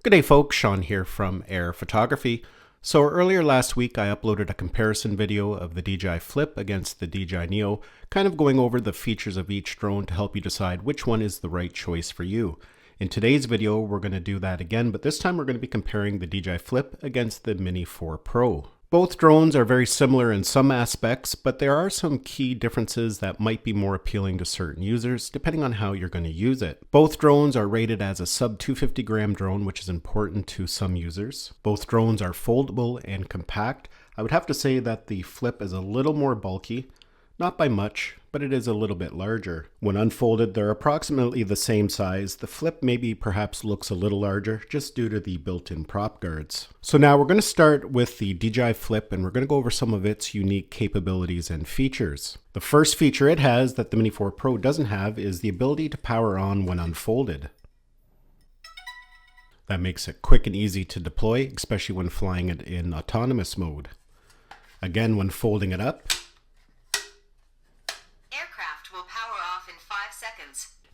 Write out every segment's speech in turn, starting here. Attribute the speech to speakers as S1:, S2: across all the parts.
S1: Good day folks, Sean here from Air Photography. So earlier last week I uploaded a comparison video of the DJI Flip against the DJI Neo, kind of going over the features of each drone to help you decide which one is the right choice for you. In today's video we're going to do that again, but this time we're going to be comparing the DJI Flip against the Mini 4 Pro. Both drones are very similar in some aspects, but there are some key differences that might be more appealing to certain users, depending on how you're going to use it. Both drones are rated as a sub 250 gram drone, which is important to some users. Both drones are foldable and compact. I would have to say that the Flip is a little more bulky, not by much, but it is a little bit larger. When unfolded, they're approximately the same size. The Flip maybe perhaps looks a little larger just due to the built-in prop guards. So now we're going to start with the DJI Flip and we're going to go over some of its unique capabilities and features. The first feature it has that the Mini 4 Pro doesn't have is the ability to power on when unfolded. That makes it quick and easy to deploy, especially when flying it in autonomous mode. Again, when folding it up,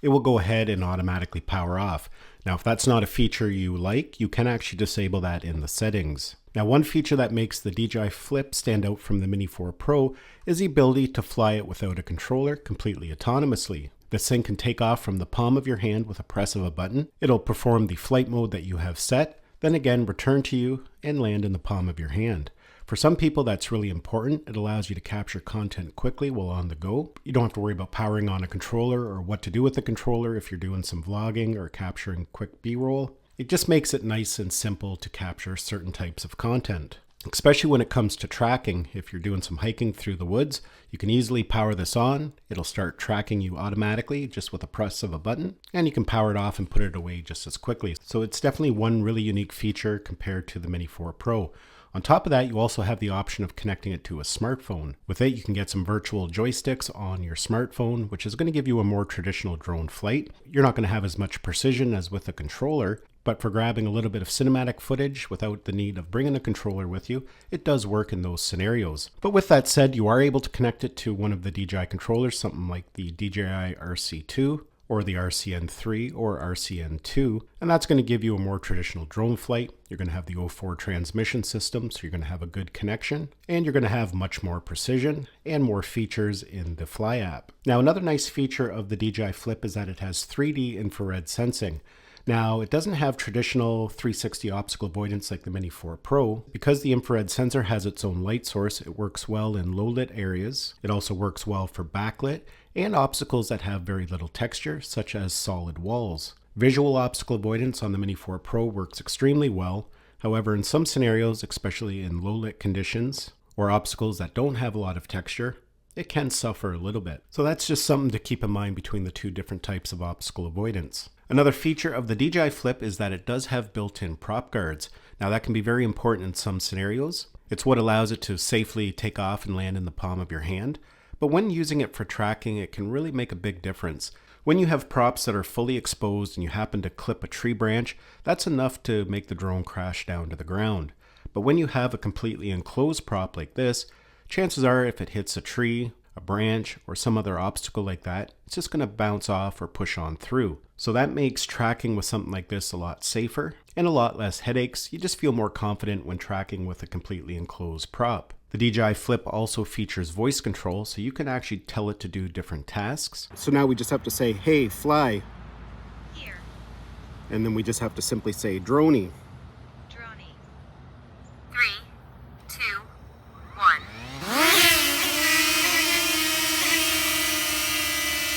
S1: it will go ahead and automatically power off. Now, if that's not a feature you like, you can actually disable that in the settings. Now, one feature that makes the DJI Flip stand out from the Mini 4 Pro is the ability to fly it without a controller completely autonomously. This thing can take off from the palm of your hand with a press of a button. It'll perform the flight mode that you have set, then again return to you and land in the palm of your hand. For some people, that's really important. It allows you to capture content quickly while on the go. You don't have to worry about powering on a controller or what to do with the controller if you're doing some vlogging or capturing quick B-roll. It just makes it nice and simple to capture certain types of content. Especially when it comes to tracking. If you're doing some hiking through the woods, you can easily power this on. It'll start tracking you automatically just with a press of a button, and you can power it off and put it away just as quickly. So it's definitely one really unique feature compared to the Mini 4 Pro. On top of that, you also have the option of connecting it to a smartphone. With it, you can get some virtual joysticks on your smartphone, which is going to give you a more traditional drone flight. You're not going to have as much precision as with a controller, but for grabbing a little bit of cinematic footage without the need of bringing a controller with you, it does work in those scenarios. But with that said, you are able to connect it to one of the DJI controllers, something like the DJI RC2, or the RCN3 or RCN2, and that's going to give you a more traditional drone flight. You're going to have the 04 transmission system, so you're going to have a good connection, and you're going to have much more precision and more features in the Fly app. Now, another nice feature of the DJI Flip is that it has 3D infrared sensing. Now, it doesn't have traditional 360 optical avoidance like the Mini 4 Pro. Because the infrared sensor has its own light source, it works well in low-lit areas. It also works well for backlit and obstacles that have very little texture, such as solid walls. Visual optical avoidance on the Mini 4 Pro works extremely well. However, in some scenarios, especially in low-lit conditions or obstacles that don't have a lot of texture, it can suffer a little bit. So that's just something to keep in mind between the two different types of obstacle avoidance. Another feature of the DJI Flip is that it does have built-in prop guards. Now that can be very important in some scenarios. It's what allows it to safely take off and land in the palm of your hand. But when using it for tracking, it can really make a big difference. When you have props that are fully exposed and you happen to clip a tree branch, that's enough to make the drone crash down to the ground. But when you have a completely enclosed prop like this, chances are if it hits a tree, a branch, or some other obstacle like that, it's just going to bounce off or push on through. So that makes tracking with something like this a lot safer and a lot less headaches. You just feel more confident when tracking with a completely enclosed prop. The DJI Flip also features voice control, so you can actually tell it to do different tasks. So now we just have to say, hey, fly.
S2: Here.
S1: And then we just have to simply say, droney.
S2: Droney. 3, 2, 1.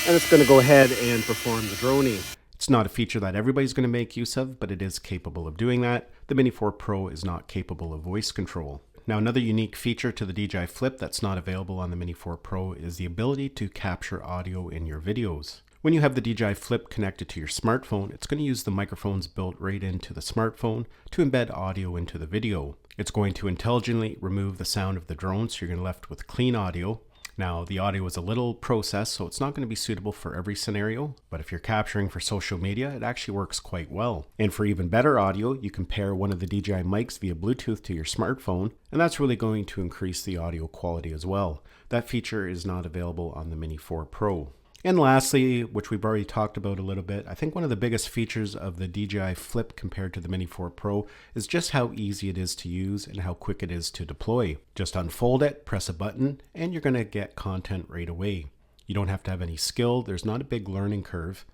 S1: And it's going to go ahead and perform the droney. It's not a feature that everybody's going to make use of, but it is capable of doing that. The Mini 4 Pro is not capable of voice control. Now, another unique feature to the DJI Flip that's not available on the Mini 4 Pro is the ability to capture audio in your videos. When you have the DJI Flip connected to your smartphone, it's going to use the microphones built right into the smartphone to embed audio into the video. It's going to intelligently remove the sound of the drone, so you're going to be left with clean audio. Now, the audio is a little processed, so it's not going to be suitable for every scenario, but if you're capturing for social media, it actually works quite well. And for even better audio, you can pair one of the DJI mics via Bluetooth to your smartphone, and that's really going to increase the audio quality as well. That feature is not available on the Mini 4 Pro. And lastly, which we've already talked about a little bit, I think one of the biggest features of the DJI Flip compared to the Mini 4 Pro is just how easy it is to use and how quick it is to deploy. Just unfold it, press a button, and you're going to get content right away. You don't have to have any skill. There's not a big learning curve.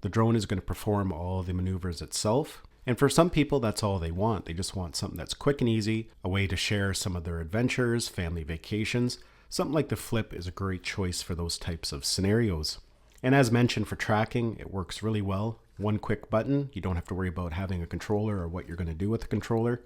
S1: The drone is going to perform all the maneuvers itself. And for some people, that's all they want. They just want something that's quick and easy, a way to share some of their adventures, family vacations. Something like the Flip is a great choice for those types of scenarios. And as mentioned, for tracking, it works really well. One quick button, you don't have to worry about having a controller or what you're going to do with the controller.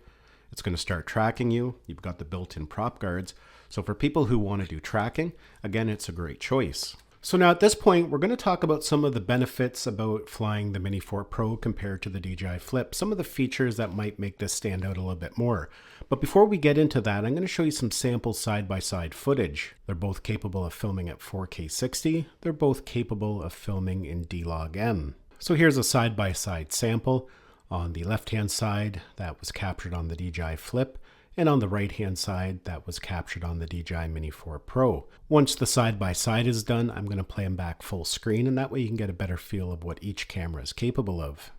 S1: It's going to start tracking you. You've got the built-in prop guards. So for people who want to do tracking, again, it's a great choice. So now at this point, we're going to talk about some of the benefits about flying the Mini 4 Pro compared to the DJI Flip, some of the features that might make this stand out a little bit more. But before we get into that, I'm going to show you some sample side-by-side footage. They're both capable of filming at 4K 60. They're both capable of filming in D-Log-M. So here's a side-by-side sample. On the left-hand side, that was captured on the DJI Flip. And on the right-hand side, that was captured on the DJI Mini 4 Pro. Once the side-by-side is done, I'm going to play them back full screen, and that way you can get a better feel of what each camera is capable of.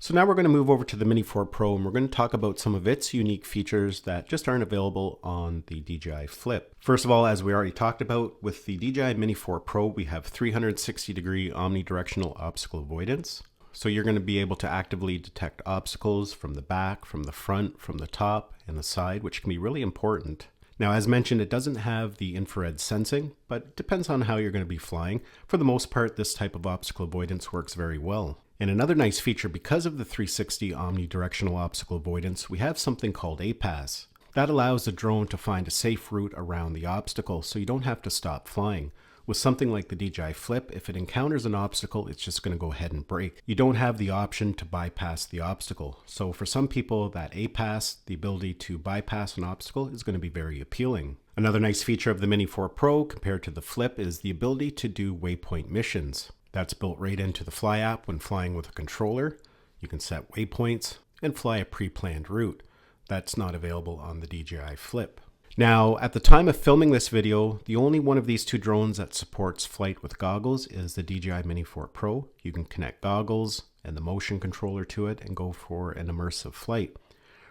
S1: So now we're going to move over to the Mini 4 Pro, and we're going to talk about some of its unique features that just aren't available on the DJI Flip. First of all, as we already talked about, with the DJI Mini 4 Pro, we have 360-degree omnidirectional obstacle avoidance. So you're going to be able to actively detect obstacles from the back, from the front, from the top, and the side, which can be really important. Now, as mentioned, it doesn't have the infrared sensing, but it depends on how you're going to be flying. For the most part, this type of obstacle avoidance works very well. And another nice feature, because of the 360 omnidirectional obstacle avoidance, we have something called APAS. That allows the drone to find a safe route around the obstacle, so you don't have to stop flying. With something like the DJI Flip, if it encounters an obstacle, it's just going to go ahead and brake. You don't have the option to bypass the obstacle. So for some people, that APAS, the ability to bypass an obstacle, is going to be very appealing. Another nice feature of the Mini 4 Pro compared to the Flip is the ability to do waypoint missions. That's built right into the Fly app when flying with a controller. You can set waypoints and fly a pre-planned route. That's not available on the DJI Flip. Now, at the time of filming this video, the only one of these two drones that supports flight with goggles is the DJI Mini 4 Pro. You can connect goggles and the motion controller to it and go for an immersive flight.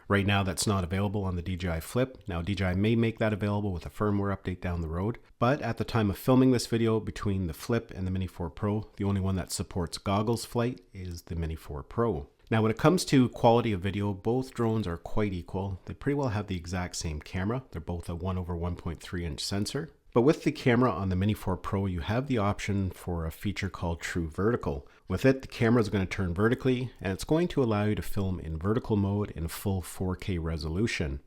S1: Right now, that's not available on the DJI Flip. Now, DJI may make that available with a firmware update down the road. But at the time of filming this video, between the Flip and the Mini 4 Pro, the only one that supports goggles flight is the Mini 4 Pro. Now, when it comes to quality of video, both drones are quite equal. They pretty well have the exact same camera. They're both a 1/1.3 inch sensor. But with the camera on the Mini 4 Pro, you have the option for a feature called True Vertical. With it, the camera is going to turn vertically, and it's going to allow you to film in vertical mode in full 4K resolution.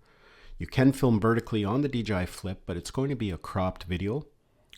S1: You can film vertically on the DJI Flip, but it's going to be a cropped video,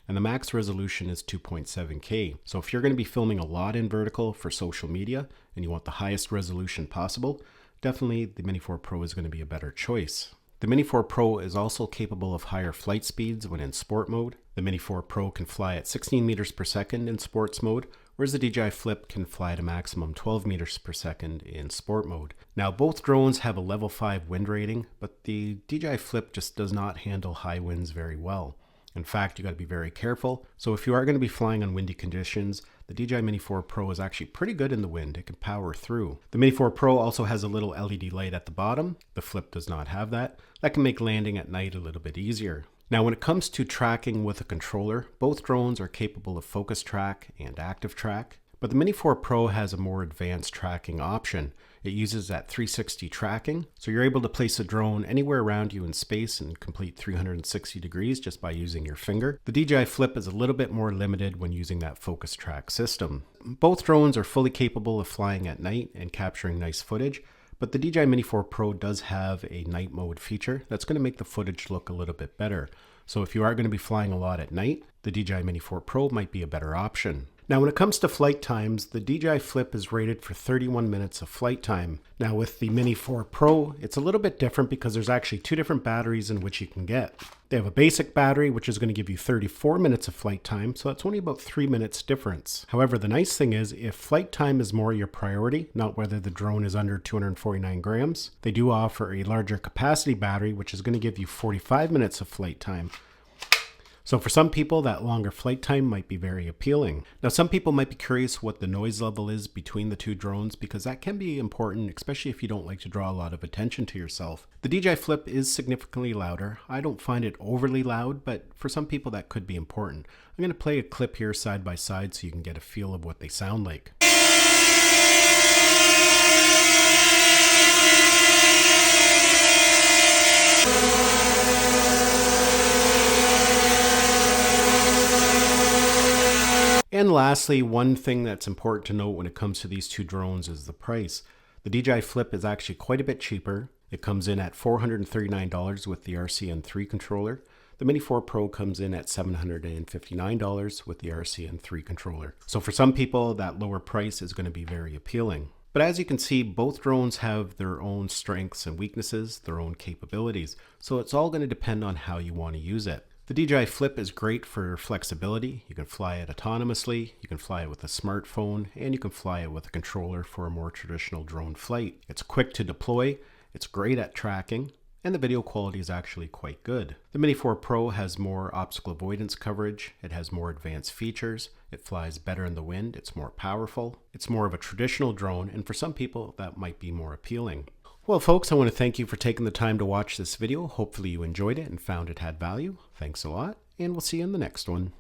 S1: and the max resolution is 2.7K. So if you're going to be filming a lot in vertical for social media, and you want the highest resolution possible, definitely the Mini 4 Pro is going to be a better choice. The Mini 4 Pro is also capable of higher flight speeds when in sport mode. The Mini 4 Pro can fly at 16 meters per second in sports mode, whereas the DJI Flip can fly at a maximum 12 meters per second in sport mode. Now, both drones have a level 5 wind rating, but the DJI Flip just does not handle high winds very well. In fact, you got to be very careful. So if you are going to be flying on windy conditions, the DJI Mini 4 Pro is actually pretty good in the wind. It can power through. The Mini 4 Pro also has a little LED light at the bottom. The Flip does not have that. That can make landing at night a little bit easier. Now, when it comes to tracking with a controller, both drones are capable of focus track and active track. But the Mini 4 Pro has a more advanced tracking option. It uses that 360 tracking, so you're able to place a drone anywhere around you in space and complete 360 degrees just by using your finger. The DJI Flip is a little bit more limited when using that focus track system. Both drones are fully capable of flying at night and capturing nice footage, but the DJI Mini 4 Pro does have a night mode feature that's going to make the footage look a little bit better. So if you are going to be flying a lot at night, the DJI Mini 4 Pro might be a better option. Now when it comes to flight times, the DJI Flip is rated for 31 minutes of flight time. Now with the Mini 4 Pro, it's a little bit different because there's actually two different batteries in which you can get. They have a basic battery, which is going to give you 34 minutes of flight time, so that's only about 3 minutes difference. However, the nice thing is, if flight time is more your priority, not whether the drone is under 249 grams, they do offer a larger capacity battery, which is going to give you 45 minutes of flight time. So for some people, that longer flight time might be very appealing. Now, some people might be curious what the noise level is between the two drones because that can be important, especially if you don't like to draw a lot of attention to yourself. The DJI Flip is significantly louder. I don't find it overly loud, but for some people that could be important. I'm going to play a clip here side by side so you can get a feel of what they sound like. And lastly, one thing that's important to note when it comes to these two drones is the price. The DJI Flip is actually quite a bit cheaper. It comes in at $439 with the RCN3 controller. The Mini 4 Pro comes in at $759 with the RCN3 controller. So for some people, that lower price is going to be very appealing. But as you can see, both drones have their own strengths and weaknesses, their own capabilities. So it's all going to depend on how you want to use it. The DJI Flip is great for flexibility. You can fly it autonomously, you can fly it with a smartphone, and you can fly it with a controller for a more traditional drone flight. It's quick to deploy, it's great at tracking, and the video quality is actually quite good. The Mini 4 Pro has more obstacle avoidance coverage, it has more advanced features, it flies better in the wind, it's more powerful, it's more of a traditional drone, and for some people that might be more appealing. Well, folks, I want to thank you for taking the time to watch this video. Hopefully you enjoyed it and found it had value. Thanks a lot, and we'll see you in the next one.